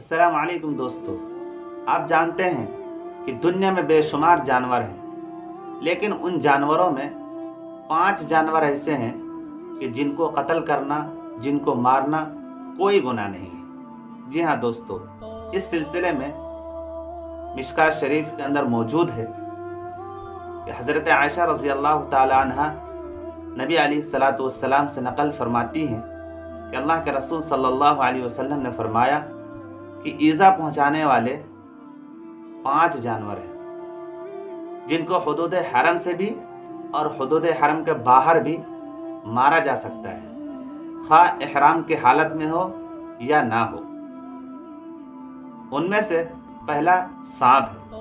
السلام علیکم دوستو، آپ جانتے ہیں کہ دنیا میں بے شمار جانور ہیں، لیکن ان جانوروں میں 5 جانور ایسے ہیں کہ جن کو قتل کرنا، جن کو مارنا کوئی گناہ نہیں ہے۔ جی ہاں دوستو، اس سلسلے میں مشکوٰۃ شریف کے اندر موجود ہے کہ حضرت عائشہ رضی اللہ تعالی عنہ نبی علیہ الصلاۃ والسلام سے نقل فرماتی ہیں کہ اللہ کے رسول صلی اللہ علیہ وسلم نے فرمایا کہ ایذا پہنچانے والے 5 جانور ہیں جن کو حدود حرم سے بھی اور حدود حرم کے باہر بھی مارا جا سکتا ہے، خواہ احرام کی حالت میں ہو یا نہ ہو۔ ان میں سے پہلا سانپ ہے،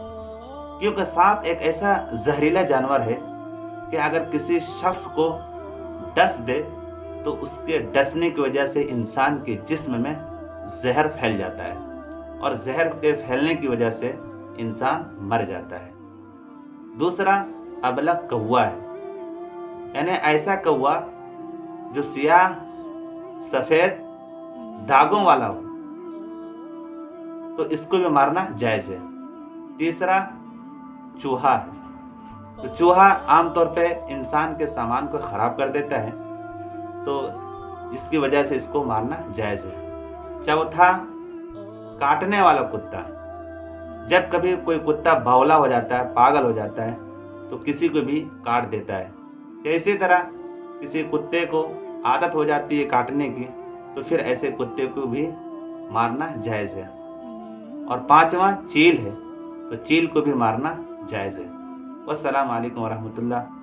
کیونکہ سانپ ایک ایسا زہریلا جانور ہے کہ اگر کسی شخص کو ڈس دے تو اس کے ڈسنے کی وجہ سے انسان کے جسم میں زہر پھیل جاتا ہے، اور زہر کے پھیلنے کی وجہ سے انسان مر جاتا ہے۔ دوسرا ابلق کوا ہے، یعنی ایسا کوا جو سیاہ سفید داغوں والا ہو، تو اس کو بھی مارنا جائز ہے۔ تیسرا چوہا ہے، تو چوہا عام طور پہ انسان کے سامان کو خراب کر دیتا ہے، تو جس کی وجہ سے اس کو مارنا جائز ہے۔ چوتھا کاٹنے والا کتا، جب کبھی کوئی کتا باولا ہو جاتا ہے، پاگل ہو جاتا ہے، تو کسی کو بھی کاٹ دیتا ہے۔ اسی طرح کسی کتے کو عادت ہو جاتی ہے کاٹنے کی، تو پھر ایسے کتے کو بھی مارنا جائز ہے۔ اور 5واں چیل ہے، تو چیل کو بھی مارنا جائز ہے۔ والسلام علیکم ورحمۃ اللہ۔